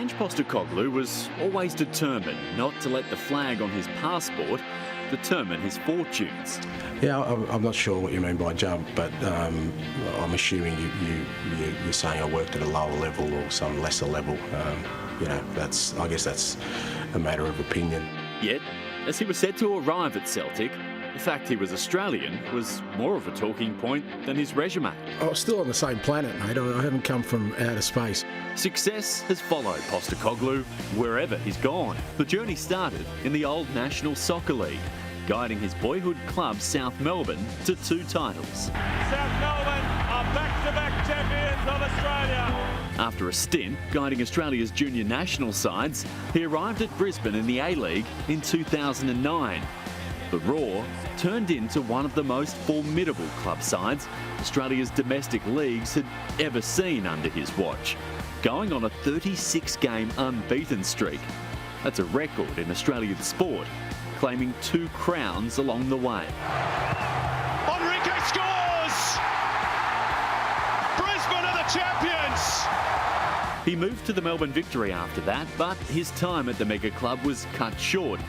Ange Postecoglou was always determined not to let the flag on his passport determine his fortunes. Yeah, I'm not sure what you mean by jump, but I'm assuming you're saying I worked at a lower level or some lesser level. I guess that's a matter of opinion. Yet, as he was set to arrive at Celtic, the fact he was Australian was more of a talking point than his resume. I was still on the same planet, mate. I haven't come from outer space. Success has followed Postecoglou wherever he's gone. The journey started in the old National Soccer League, guiding his boyhood club South Melbourne to 2 titles. South Melbourne are back-to-back champions of Australia. After a stint guiding Australia's junior national sides, he arrived at Brisbane in the A-League in 2009. The Roar turned into one of the most formidable club sides Australia's domestic leagues had ever seen under his watch, going on a 36-game unbeaten streak. That's a record in Australian sport, claiming 2 crowns along the way. Enrique scores! Brisbane are the champions! He moved to the Melbourne Victory after that, but his time at the mega club was cut short.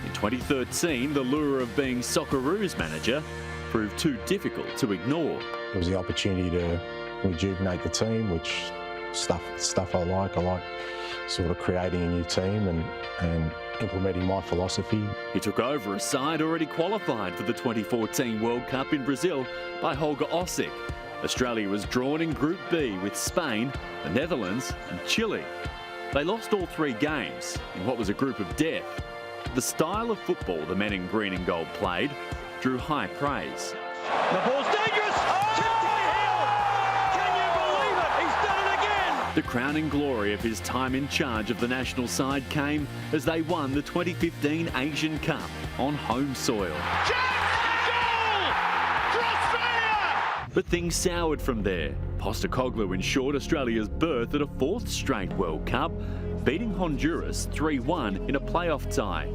In 2013, the lure of being Socceroos manager proved too difficult to ignore. It was the opportunity to rejuvenate the team, which stuff I like. I like sort of creating a new team and implementing my philosophy. He took over a side already qualified for the 2014 World Cup in Brazil by Holger Osik. Australia was drawn in Group B with Spain, the Netherlands and Chile. They lost all 3 games in what was a group of death. The style of football the men in green and gold played drew high praise. The ball's dangerous! Timothy Hill! Can you believe it? He's done it again! The crowning glory of his time in charge of the national side came as they won the 2015 Asian Cup on home soil. But things soured from there. Postecoglou ensured Australia's berth at a 4th straight World Cup, beating Honduras 3-1 in a playoff tie.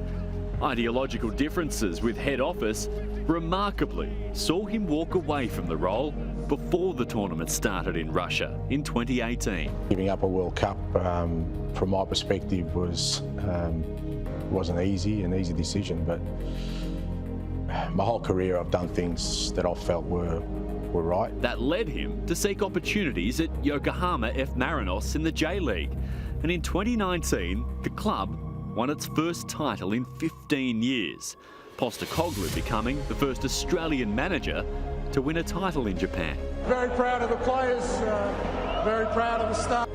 Ideological differences with head office remarkably saw him walk away from the role before the tournament started in Russia in 2018. Giving up a World Cup, from my perspective, wasn't an easy decision, but my whole career I've done things that I felt were right. That led him to seek opportunities at Yokohama F. Marinos in the J-League. And in 2019, the club won its first title in 15 years. Postecoglou becoming the first Australian manager to win a title in Japan. Very proud of the players, very proud of the staff,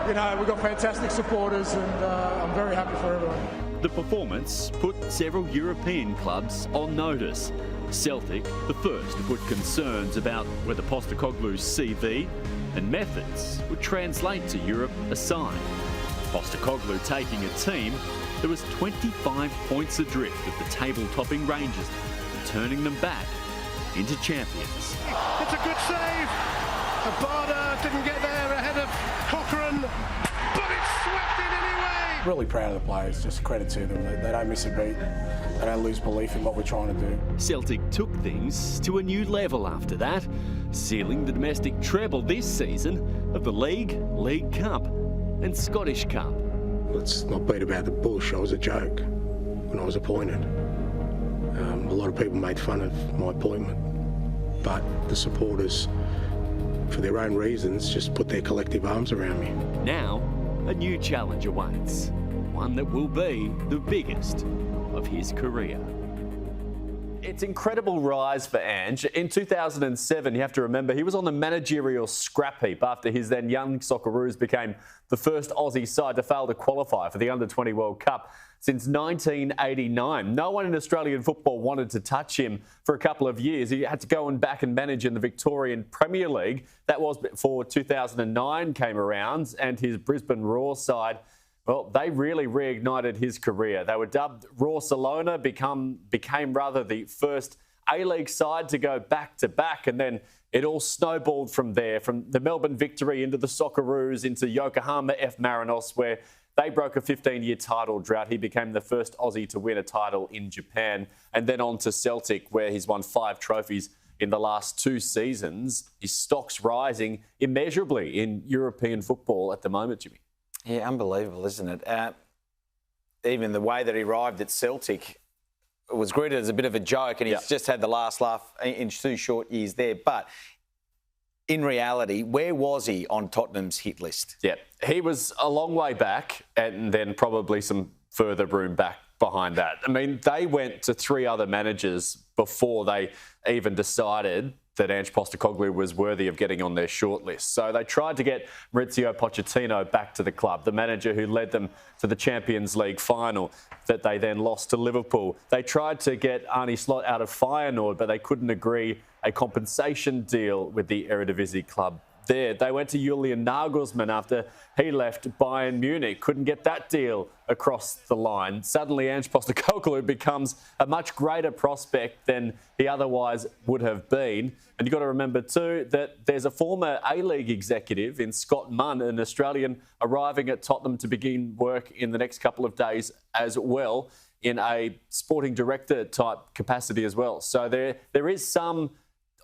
and we've got fantastic supporters, and I'm very happy for everyone. The performance put several European clubs on notice. Celtic, the first to put concerns about whether Postecoglou's CV and methods would translate to Europe aside. Postecoglou taking a team that was 25 points adrift of the table-topping Rangers and turning them back into champions. It's a good save. Abada didn't get there ahead of Cochrane, but it's swept in anyway. Really proud of the players, just credit to them. They don't miss a beat. They don't lose belief in what we're trying to do. Celtic took things to a new level after that, sealing the domestic treble this season of the League, League Cup and Scottish Cup. Let's not beat about the bush. I was a joke when I was appointed. A lot of people made fun of my appointment, but the supporters, for their own reasons, just put their collective arms around me. Now, a new challenge awaits, one that will be the biggest of his career. It's incredible rise for Ange. In 2007, you have to remember, he was on the managerial scrap heap after his then young Socceroos became the first Aussie side to fail to qualify for the Under-20 World Cup since 1989. No one in Australian football wanted to touch him for a couple of years. He had to go and back and manage in the Victorian Premier League. That was before 2009 came around, and his Brisbane Roar side, well, they really reignited his career. They were dubbed Rawsalona, became rather the first A-League side to go back-to-back, and then it all snowballed from there, from the Melbourne Victory into the Socceroos, into Yokohama F. Marinos, where they broke a 15-year title drought. He became the first Aussie to win a title in Japan, and then on to Celtic, where he's won 5 trophies in the last 2 seasons. His stock's rising immeasurably in European football at the moment, Jimmy. Yeah, unbelievable, isn't it? Even the way that he arrived at Celtic was greeted as a bit of a joke, and he's just had the last laugh in 2 short years there. But in reality, where was he on Tottenham's hit list? Yeah, he was a long way back, and then probably some further room back behind that. I mean, they went to 3 other managers before they even decided that Ange Postecoglou was worthy of getting on their shortlist. So they tried to get Maurizio Pochettino back to the club, the manager who led them to the Champions League final that they then lost to Liverpool. They tried to get Arne Slot out of Feyenoord, but they couldn't agree a compensation deal with the Eredivisie club there. They went to Julian Nagelsmann after he left Bayern Munich, couldn't get that deal across the line. Suddenly Ange Postecoglou becomes a much greater prospect than he otherwise would have been. And you've got to remember too that there's a former A-League executive in Scott Munn, an Australian, arriving at Tottenham to begin work in the next couple of days as well, in a sporting director type capacity as well. So there is some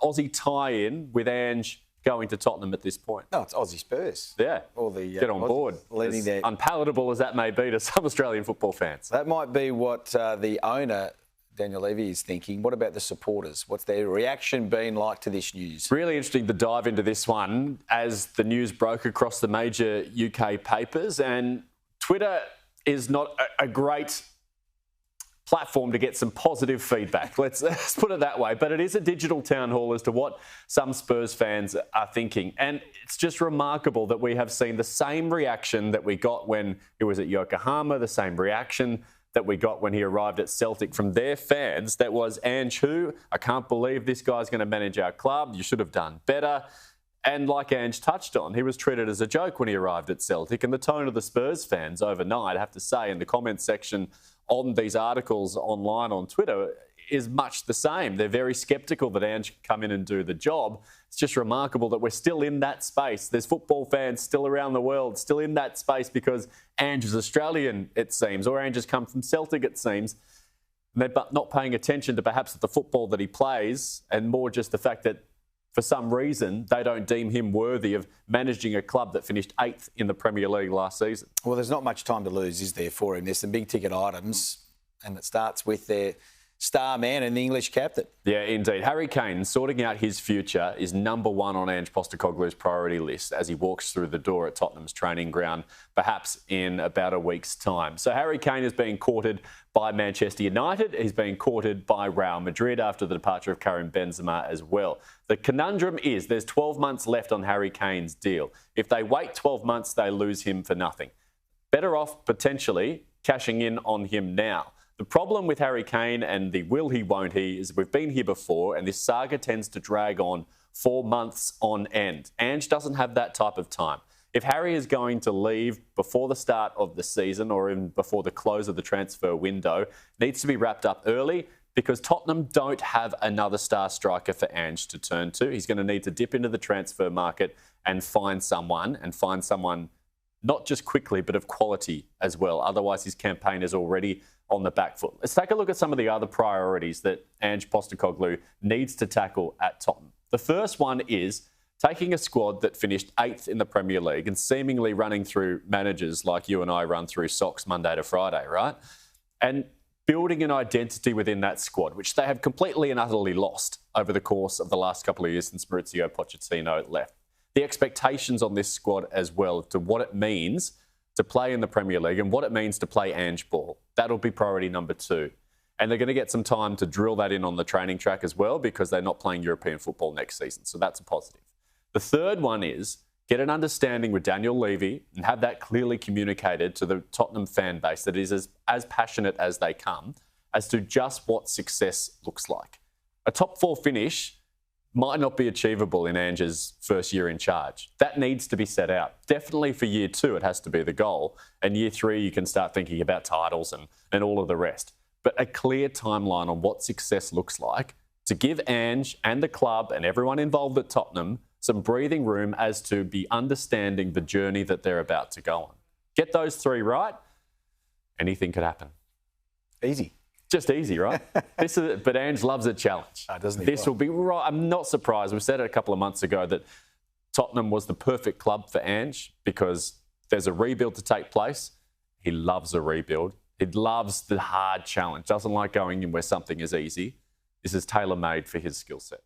Aussie tie-in with Ange going to Tottenham at this point. No, it's Aussie Spurs. Yeah. All the get on board. As unpalatable as that may be to some Australian football fans. That might be what the owner, Daniel Levy, is thinking. What about the supporters? What's their reaction been like to this news? Really interesting to dive into this one as the news broke across the major UK papers, and Twitter is not a great platform to get some positive feedback. Let's put it that way. But it is a digital town hall as to what some Spurs fans are thinking. And it's just remarkable that we have seen the same reaction that we got when he was at Yokohama, the same reaction that we got when he arrived at Celtic from their fans. That was, Ange who? I can't believe this guy's going to manage our club. You should have done better. And like Ange touched on, he was treated as a joke when he arrived at Celtic. And the tone of the Spurs fans overnight, I have to say, in the comments section on these articles online on Twitter is much the same. They're very sceptical that Ange can come in and do the job. It's just remarkable that we're still in that space. There's football fans still around the world, still in that space because Ange is Australian, it seems, or Ange has come from Celtic, it seems. And they're not paying attention to perhaps the football that he plays and more just the fact that for some reason, they don't deem him worthy of managing a club that finished 8th in the Premier League last season. Well, there's not much time to lose, is there, for him? There's some big-ticket items, and it starts with their star man and the English captain. Yeah, indeed. Harry Kane, sorting out his future, is number 1 on Ange Postecoglou's priority list as he walks through the door at Tottenham's training ground, perhaps in about a week's time. So Harry Kane is being courted by Manchester United. He's being courted by Real Madrid after the departure of Karim Benzema as well. The conundrum is there's 12 months left on Harry Kane's deal. If they wait 12 months, they lose him for nothing. Better off potentially cashing in on him now. The problem with Harry Kane and the will he, won't he, is we've been here before and this saga tends to drag on 4 months on end. Ange doesn't have that type of time. If Harry is going to leave before the start of the season or even before the close of the transfer window, it needs to be wrapped up early because Tottenham don't have another star striker for Ange to turn to. He's going to need to dip into the transfer market and find someone not just quickly, but of quality as well. Otherwise, his campaign is already on the back foot. Let's take a look at some of the other priorities that Ange Postecoglou needs to tackle at Tottenham. The first one is taking a squad that finished 8th in the Premier League and seemingly running through managers like you and I run through socks Monday to Friday, right? And building an identity within that squad, which they have completely and utterly lost over the course of the last couple of years since Maurizio Pochettino left. The expectations on this squad as well to what it means to play in the Premier League and what it means to play Ange ball. That'll be priority number 2. And they're going to get some time to drill that in on the training track as well because they're not playing European football next season. So that's a positive. The third one is get an understanding with Daniel Levy and have that clearly communicated to the Tottenham fan base that is as passionate as they come as to just what success looks like. A top 4 finish might not be achievable in Ange's first year in charge. That needs to be set out. Definitely for year 2, it has to be the goal. And year 3, you can start thinking about titles and all of the rest. But a clear timeline on what success looks like to give Ange and the club and everyone involved at Tottenham some breathing room as to be understanding the journey that they're about to go on. Get those 3 right, anything could happen. Easy. Just easy, right? But Ange loves a challenge. Doesn't he? This will be right. I'm not surprised. We said it a couple of months ago that Tottenham was the perfect club for Ange because there's a rebuild to take place. He loves a rebuild. He loves the hard challenge. Doesn't like going in where something is easy. This is tailor-made for his skill set.